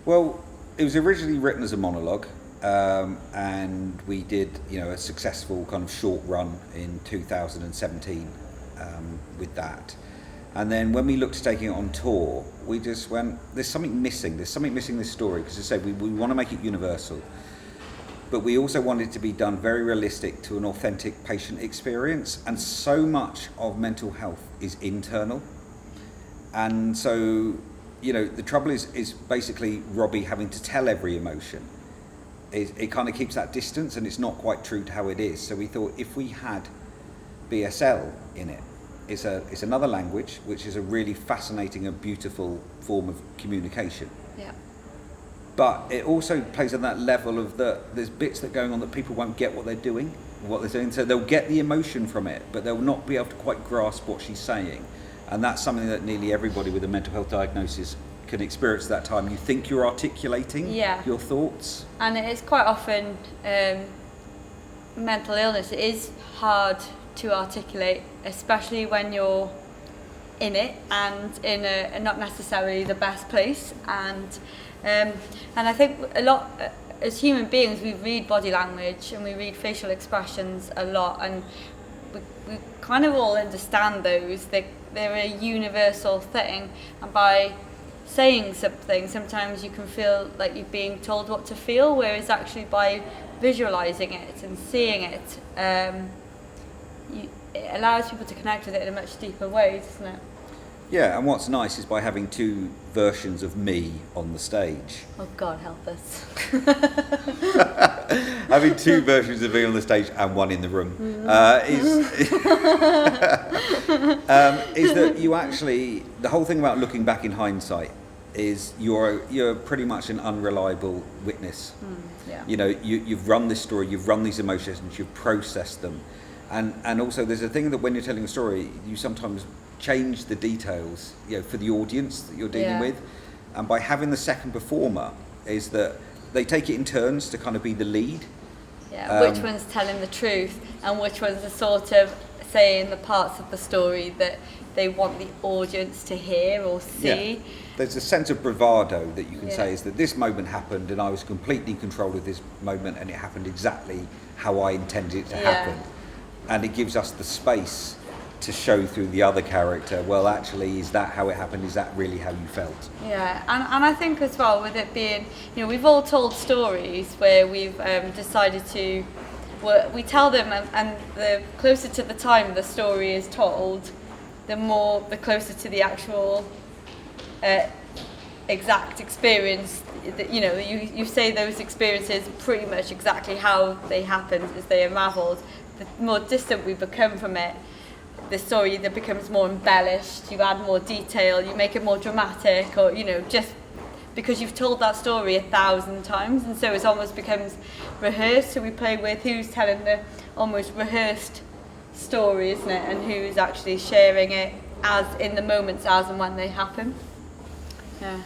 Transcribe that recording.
Well, it was originally written as a monologue, and we did, a successful kind of short run in 2017 with that. And then when we looked at taking it on tour, we just went, there's something missing. There's something missing in this story, because as I said, we want to make it universal. But we also want it to be done very realistic to an authentic patient experience. And so much of mental health is internal. And so, the trouble is basically Robbie having to tell every emotion. It kind of keeps that distance, and it's not quite true to how it is. So we thought if we had BSL in it, it's another language, which is a really fascinating and beautiful form of communication. Yeah. But it also plays on that level of there's bits that are going on that people won't get what they're doing. So they'll get the emotion from it, but they'll not be able to quite grasp what she's saying. And that's something that nearly everybody with a mental health diagnosis can experience at that time. You think you're articulating your thoughts. And it is quite often mental illness. It is hard to articulate, especially when you're in it and in a not necessarily the best place. And I think a lot as human beings, we read body language and we read facial expressions a lot, and we kind of all understand those. They're a universal thing, and by saying something, sometimes you can feel like you're being told what to feel, whereas actually by visualizing it and seeing it, it allows people to connect with it in a much deeper way, doesn't it? Yeah, and what's nice is by having two versions of me on the stage. Oh God, help us. Having two versions of me on the stage and one in the room is that you actually, the whole thing about looking back in hindsight is you're pretty much an unreliable witness. You've run this story, you've run these emotions, you've processed them. And also there's a thing that when you're telling a story, you sometimes change the details, for the audience that you're dealing with. And by having the second performer is that they take it in turns to kind of be the lead. Which one's telling the truth and which ones are sort of saying the parts of the story that they want the audience to hear or see. Yeah. There's a sense of bravado that you can say is that this moment happened and I was completely in control of this moment and it happened exactly how I intended it to happen. And it gives us the space to show through the other character, well, actually, is that how it happened? Is that really how you felt? Yeah, and I think as well, with it being, we've all told stories where we've decided to, we tell them, and the closer to the time the story is told, the closer to the actual exact experience, that, you say those experiences pretty much exactly how they happened as they unravelled. The more distant we become from it, the story either becomes more embellished, you add more detail, you make it more dramatic, or just because you've told that story 1,000 times, and so it almost becomes rehearsed. So we play with who's telling the almost rehearsed story, isn't it, and who's actually sharing it as in the moments as and when they happen. Yeah.